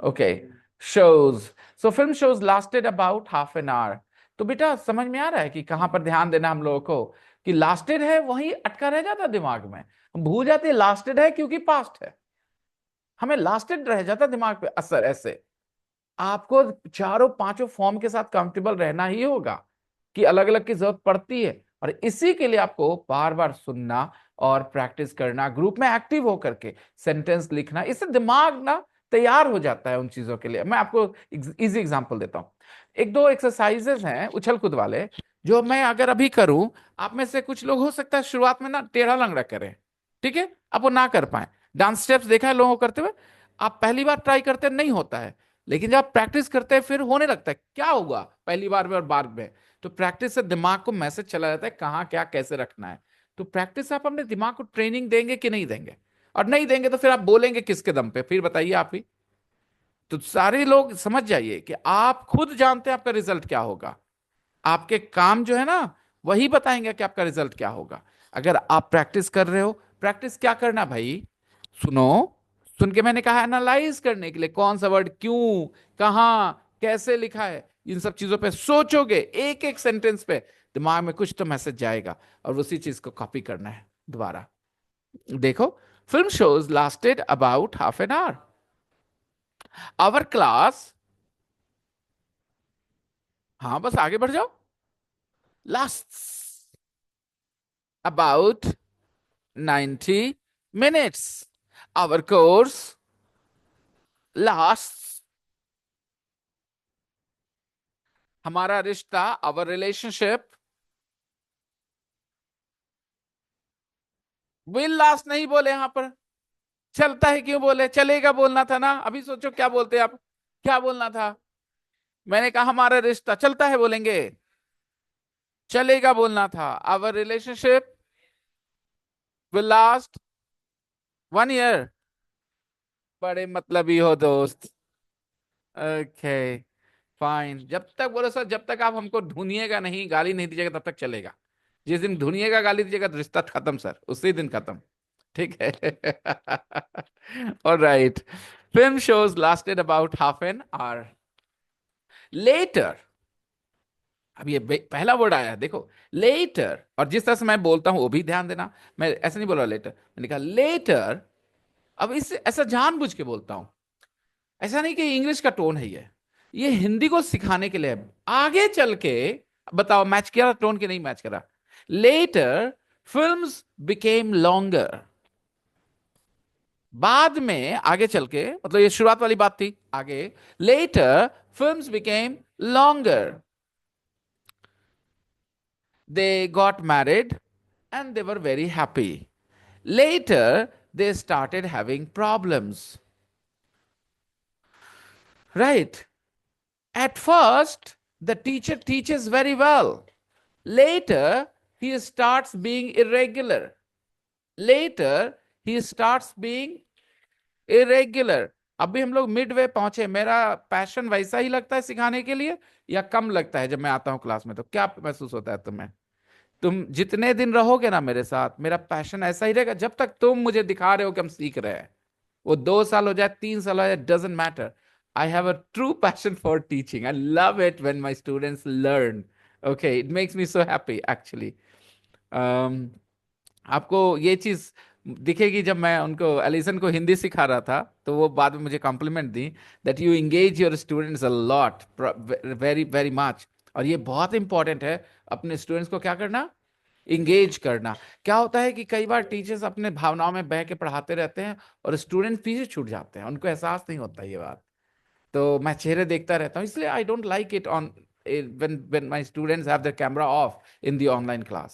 Okay, shows. So film shows lasted about half an hour. तो बेटा समझ में आ रहा है कि कहाँ पर ध्यान देना हम लोगों को, कि लास्टेड है वही अटका रह जाता दिमाग में. हम भूल जाते लास्टेड है क्योंकि पास्ट है, हमें लास्टेड रह जाता दिमाग पे असर. ऐसे आपको 4-5 फॉर्म के साथ कंफर्टेबल रहना ही होगा कि अलग अलग की जरूरत पड़ती है, और इसी के लिए आपको बार बार सुनना और प्रैक्टिस करना, ग्रुप में एक्टिव होकर के सेंटेंस लिखना, इससे दिमाग ना तैयार हो जाता है उन चीजों के लिए. मैं आपको इजी एग्जांपल देता हूं. 1-2 एक्सरसाइजेस हैं उछल कूद वाले, जो मैं अगर अभी करूं, आप में से कुछ लोग हो सकता है शुरुआत में ना टेढ़ा लंगड़ा करें, ठीक है, आप वो ना कर पाए। डांस स्टेप्स देखा है लोगों को करते हुए, आप पहली बार ट्राई करते हैं नहीं होता है, लेकिन जब आप प्रैक्टिस करते हैं फिर होने लगता है। क्या होगा पहली बार में और बार में? तो प्रैक्टिस से दिमाग को मैसेज चला जाता है कहाँ क्या कैसे रखना है। तो प्रैक्टिस से आप अपने दिमाग को ट्रेनिंग देंगे कि नहीं देंगे? और नहीं देंगे तो फिर आप बोलेंगे किसके दम पे? फिर बताइए आप ही। तो सारे लोग समझ जाइए कि आप खुद जानते हैं आपका रिजल्ट क्या होगा। आपके काम जो है ना, वही बताएंगे कि आपका रिजल्ट क्या होगा। अगर आप प्रैक्टिस कर रहे हो, प्रैक्टिस क्या करना भाई, सुनो, सुन के मैंने कहा एनालाइज करने के लिए, कौन सा वर्ड क्यों, कहां, कैसे लिखा है, इन सब चीजों पे सोचोगे, एक एक सेंटेंस पे दिमाग में कुछ तो मैसेज जाएगा, और उसी चीज को कॉपी करना है दोबारा। देखो, film shows lasted about half an hour. Our class, हाँ बस आगे बढ़ जाओ, last about 90 minutes. Our course lasts, हमारा रिश्ता, our relationship will last नहीं बोले यहां पर, चलता है क्यों बोले? चलेगा बोलना था ना। अभी सोचो क्या बोलते आप, क्या बोलना था? मैंने कहा हमारा रिश्ता चलता है बोलेंगे, चलेगा बोलना था। our relationship will last 1 year। बड़े मतलबी हो दोस्त। ओके फाइन, जब तक बोलो सर, जब तक आप हमको ढूंढिएगा नहीं, गाली नहीं दीजिएगा, तब तक चलेगा। जिस दिन ढूंढिएगा गाली दीजिएगा तो रिश्ता खत्म सर, उसी दिन खत्म। ठीक है। Alright, film shows lasted about half an hour later. अब ये पहला वर्ड आया है देखो, लेटर, और जिस तरह से मैं बोलता हूं वो भी ध्यान देना। मैं ऐसे नहीं बोल रहा लेटर, मैंने कहा लेटर। अब इस ऐसा जानबूझ के बोलता हूं, ऐसा नहीं कि इंग्लिश का टोन है ये हिंदी को सिखाने के लिए है। आगे चल के बताओ मैच किया टोन के नहीं मैच करा। लेटर फिल्म्स बिकेम लॉन्गर, बाद में आगे चल के, मतलब ये शुरुआत वाली बात थी, आगे later films became longer, they got married and they were very happy. Later, they started having problems. Right? At first, the teacher teaches very well. Later, he starts being irregular. Later, he starts being irregular. अभी हम लोग mid way पहुंचे। मेरा passion वैसा ही लगता है सिखाने के लिए, या कम लगता है जब मैं आता हूं क्लास में? तो क्या महसूस होता है तुम्हें? तुम जितने दिन रहोगे ना मेरे साथ, मेरा पैशन ऐसा ही रहेगा, जब तक तुम मुझे दिखा रहे हो कि हम सीख रहे हैं। वो 2 साल हो जाए, 3 साल हो जाए, doesn't matter. I have a true passion for teaching. I love it when my students learn. Okay, it makes me so happy actually. आपको ये चीज दिखेगी जब मैं उनको, एलिसन को हिंदी सिखा रहा था, तो वो बाद में मुझे कॉम्प्लीमेंट दी that you engage your students a lot, very very much. और ये बहुत इंपॉर्टेंट है, अपने स्टूडेंट्स को क्या करना, इंगेज करना। क्या होता है कि कई बार टीचर्स अपने भावनाओं में बह के पढ़ाते रहते हैं और स्टूडेंट पीछे छूट जाते हैं, उनको एहसास नहीं होता ये बात। तो मैं चेहरे देखता रहता हूँ, इसलिए I don't like it on when my students have their camera off in the online class,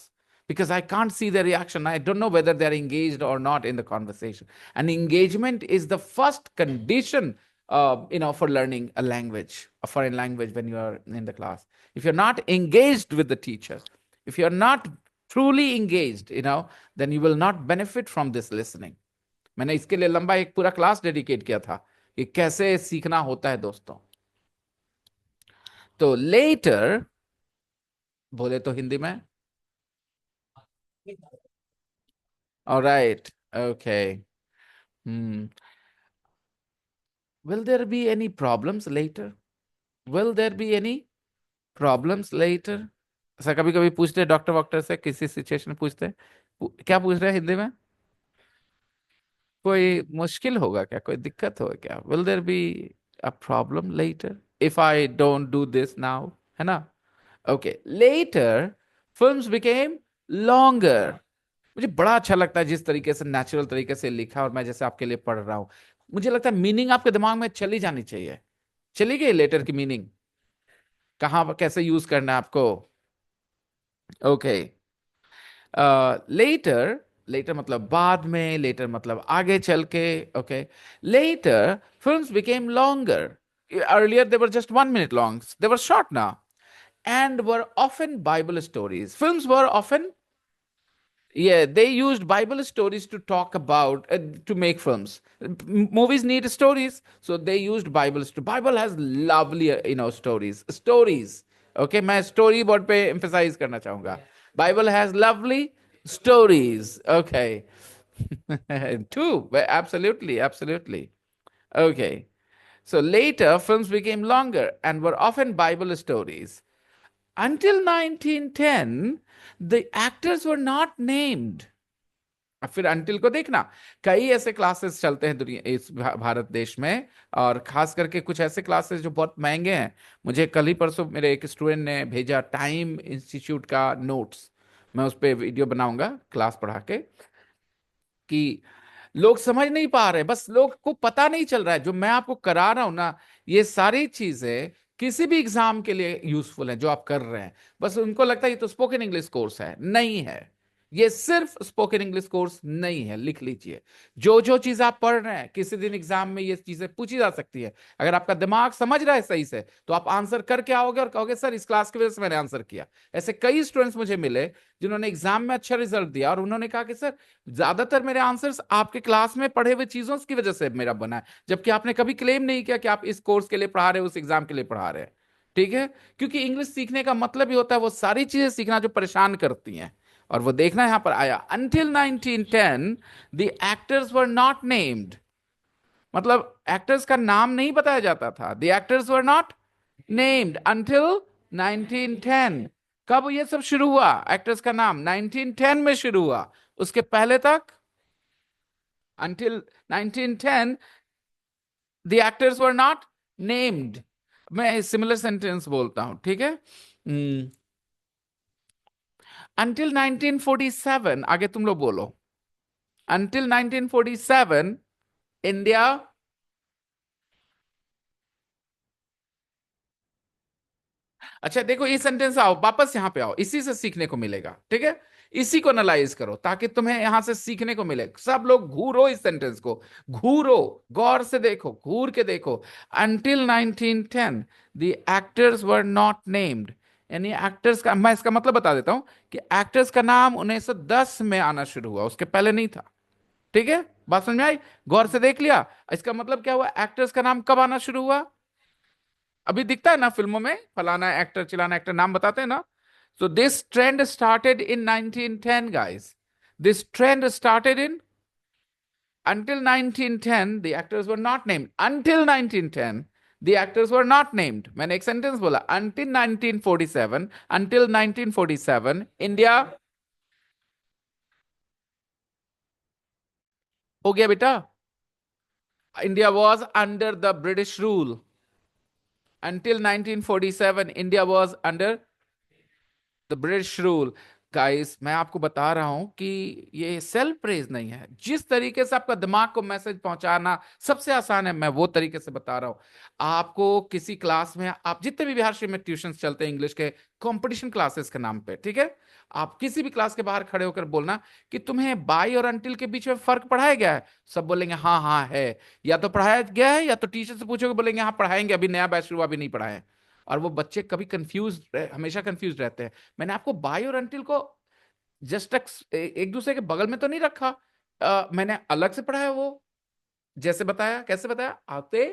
because I can't see their reaction. I don't know whether they're engaged or not in the conversation. And engagement is the first condition, for learning a language, a foreign language, when you are in the class. If you're not engaged with the teacher, if you're not truly engaged, then you will not benefit from this listening. मैंने इसके लिए लंबा एक पूरा class dedicate किया था कि कैसे सीखना होता है दोस्तों। तो लेटर बोले तो हिंदी में, alright, okay. Hmm, will there be any problems later? Will there be any problems later? ऐसा कभी कभी पूछते डॉक्टर वॉक्टर से, किसी सिचुएशन में पूछते हैं, क्या पूछ रहे हैं हिंदी में? कोई मुश्किल होगा क्या, कोई दिक्कत होगा क्या? Will there be a problem later if I don't do this now, है ना? Okay, later films became longer. मुझे बड़ा अच्छा लगता है जिस तरीके से नेचुरल तरीके से लिखा, और मैं जैसे आपके लिए पढ़ रहा हूं, मुझे लगता है मीनिंग आपके दिमाग में चली जानी चाहिए। चली गई लेटर की मीनिंग? कहाँ कैसे यूज करना है आपको? ओके, लेटर लेटर मतलब बाद में, लेटर मतलब आगे चल के, okay. Later films became longer. Earlier they were just 1 minute long. They were short now, and were often Bible stories. Films were often, yeah, they used Bible stories to talk about, to make films. Movies need stories, so they used Bibles. To Bible has lovely, stories. Okay, मैं story word पे emphasize करना चाहूंगा. Bible has lovely stories. Okay, two, absolutely, absolutely. Okay, so later films became longer and were often Bible stories. Until 1910, the actors were not named. अब फिर until को देखना, कई ऐसे क्लासेस चलते हैं दुनिया, इस भारत देश में, और खास करके कुछ ऐसे क्लासेस जो बहुत महंगे हैं. मुझे कल ही परसों मेरे एक स्टूडेंट ने भेजा टाइम इंस्टीट्यूट का नोट्स. मैं उस पर वीडियो बनाऊंगा क्लास पढ़ा के, कि लोग समझ नहीं पा रहे, बस लोग को पता नहीं चल रहा है. जो मैं आपको करा रहा हूं ना, ये सारी चीजें किसी भी एग्जाम के लिए यूजफुल है जो आप कर रहे हैं. बस उनको लगता है ये तो स्पोकन इंग्लिश कोर्स है. नहीं है, ये सिर्फ स्पोकन इंग्लिश कोर्स नहीं है. लिख लीजिए, जो जो चीज आप पढ़ रहे हैं किसी दिन एग्जाम में ये चीजें पूछी जा सकती है. अगर आपका दिमाग समझ रहा है सही से, तो आप आंसर करके आओगे और कहोगे सर इस क्लास की वजह से मैंने आंसर किया. ऐसे कई स्टूडेंट्स मुझे मिले जिन्होंने एग्जाम में अच्छा रिजल्ट दिया और उन्होंने कहा कि सर ज्यादातर मेरे आंसर्स आपके क्लास में पढ़े हुए चीजों की वजह से मेरा बना है, जबकि आपने कभी क्लेम नहीं किया कि आप इस कोर्स के लिए पढ़ा रहे हो, उस एग्जाम के लिए पढ़ा रहे हैं. ठीक है, क्योंकि इंग्लिश सीखने का मतलब ही होता है वो सारी चीजें सीखना जो परेशान करती हैं. और वो देखना यहां पर आया, until 1910 the actors were not named. मतलब एक्टर्स का नाम नहीं बताया जाता था. the actors were not named until 1910. कब ये सब शुरू हुआ? एक्टर्स का नाम 1910 में शुरू हुआ. उसके पहले तक, until 1910 the actors were not named. मैं सिमिलर सेंटेंस बोलता हूं, ठीक है. until 1947, आगे तुम लोग बोलो. until 1947 इंडिया, अच्छा देखो ये सेंटेंस, आओ वापस यहां पे आओ, इसी से सीखने को मिलेगा. ठीक है, इसी को एनालाइज करो ताकि तुम्हें यहां से सीखने को मिले. सब लोग घूरो इस सेंटेंस को, घूरो, गौर से देखो, घूर के देखो. Until 1910 the actors were not named. यानी एक्टर्स का, मैं इसका मतलब बता देता हूं कि एक्टर्स का नाम 1910 में आना शुरू हुआ, उसके पहले नहीं था. ठीक है, बात समझ में आई? गौर से देख लिया. इसका मतलब क्या हुआ? एक्टर्स का नाम कब आना शुरू हुआ? अभी दिखता है ना फिल्मों में, फलाना एक्टर चिलाना एक्टर नाम बताते हैं ना. So this trend started in 1910, guys. This trend started in, until 1910 the actors were not named. Until 1910 the actors were not named. मैंने एक सेंटेंस बोला, until 1947, until 1947 इंडिया, हो गया बेटा, India was under the British rule. Until 1947 India was under the British rule. Guys मैं आपको बता रहा हूं कि ये सेल्फ प्रेज नहीं है. जिस तरीके से आपका दिमाग को मैसेज पहुंचाना सबसे आसान है, मैं वो तरीके से बता रहा हूं. आपको किसी क्लास में, आप जितने भी बिहार में ट्यूशन चलते हैं इंग्लिश के, कंपटीशन क्लासेस के नाम पे, ठीक है, आप किसी भी क्लास के बाहर खड़े होकर बोलना कि तुम्हें बाई और अंटिल के बीच में फर्क पढ़ाया गया है. सब बोलेंगे हाँ हाँ है, या तो पढ़ाया गया है, या तो टीचर से पूछोगे बोलेंगे हाँ पढ़ाएंगे, अभी नया बैच शुरू, अभी नहीं पढ़ाए. और वो बच्चे कभी कंफ्यूज, हमेशा कंफ्यूज रहते हैं. मैंने आपको बाई और अंटिल को जस्ट एक दूसरे के बगल में तो नहीं रखा. मैंने अलग से पढ़ाया वो, जैसे बताया. कैसे बताया? आते,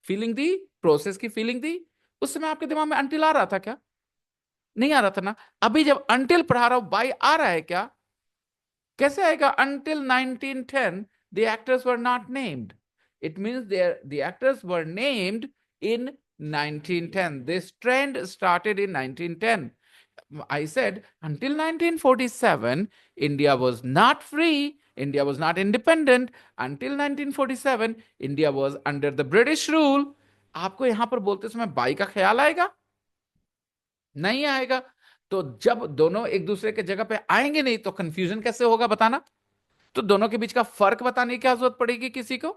फीलिंग दी, प्रोसेस की फीलिंग दी. उस समय आपके दिमाग में अंटिल आ रहा था क्या? नहीं आ रहा था ना. अभी जब अंटिल पढ़ा रहा हूं, बाई आ रहा है क्या? कैसे आएगा? until 1910 the actors were not named. It means the actors were named in 1910. This trend started in 1910. I said until 1947 India was not free, India was not independent. Until 1947 India was under the British rule. आपको यहां पर बोलते समय by का ख्याल आएगा? नहीं आएगा. तो जब दोनों एक दूसरे के जगह पे आएंगे नहीं तो कंफ्यूजन कैसे होगा बताना. तो दोनों के बीच का फर्क बताने की क्या जरूरत पड़ेगी? किसी को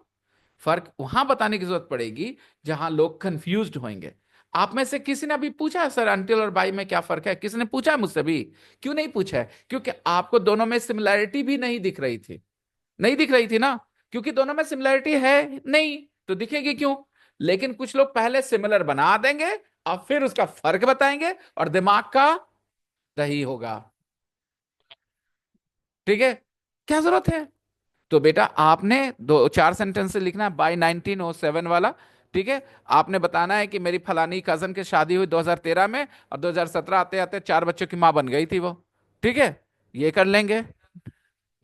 फर्क वहां बताने की जरूरत पड़ेगी जहां लोग कंफ्यूज्ड होंगे. आप में से किसी ने अभी पूछा है, सर अंटिल और बाई में क्या फर्क है? किसी ने पूछा है मुझसे भी? क्यों नहीं पूछा है? क्योंकि आपको दोनों में सिमिलैरिटी भी नहीं दिख रही थी। नहीं दिख रही थी ना, क्योंकि दोनों में सिमिलैरिटी है नहीं, तो दिखेगी क्यों? लेकिन कुछ लोग पहले सिमिलर बना देंगे और फिर उसका फर्क बताएंगे, और दिमाग का दही होगा। ठीक है, क्या जरूरत है? तो बेटा आपने दो चार सेंटेंस से लिखना है, बाई 1907 वाला। ठीक है, आपने बताना है कि मेरी फलानी कजन की शादी हुई 2013 में, और 2017 आते आते चार बच्चों की मां बन गई थी वो। ठीक है, ये कर लेंगे।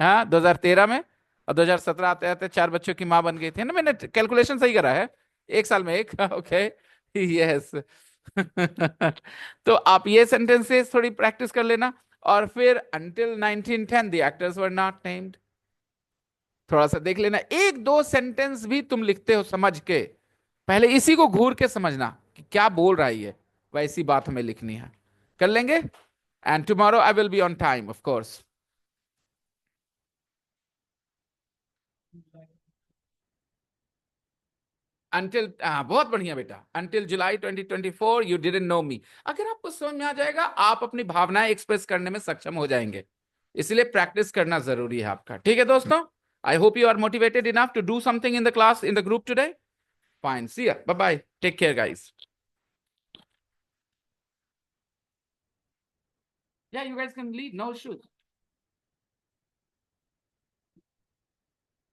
हाँ, 2013 में, और 2017 आते आते चार बच्चों की मां बन गई थी ना, मैंने कैलकुलेशन सही करा है। एक साल में एक ओके, यस। तो आप ये सेंटेंसेस थोड़ी प्रैक्टिस कर लेना। और फिर until 1910 the actors were not named, थोड़ा सा देख लेना। एक दो सेंटेंस भी तुम लिखते हो समझ के, पहले इसी को घूर के समझना कि क्या बोल रहा है ये, वैसी बात हमें लिखनी है। कर लेंगे। And tomorrow I will be on time of course. Until, बहुत बढ़िया बेटा, until July 2024 you didn't know me. अगर आपको समझ में आ जाएगा, आप अपनी भावनाएं एक्सप्रेस करने में सक्षम हो जाएंगे। इसलिए प्रैक्टिस करना जरूरी है आपका। ठीक है दोस्तों, I hope you are motivated enough to do something in the class, in the group today. Fine, see ya, bye bye, take care guys. Yeah, you guys can leave, no issues.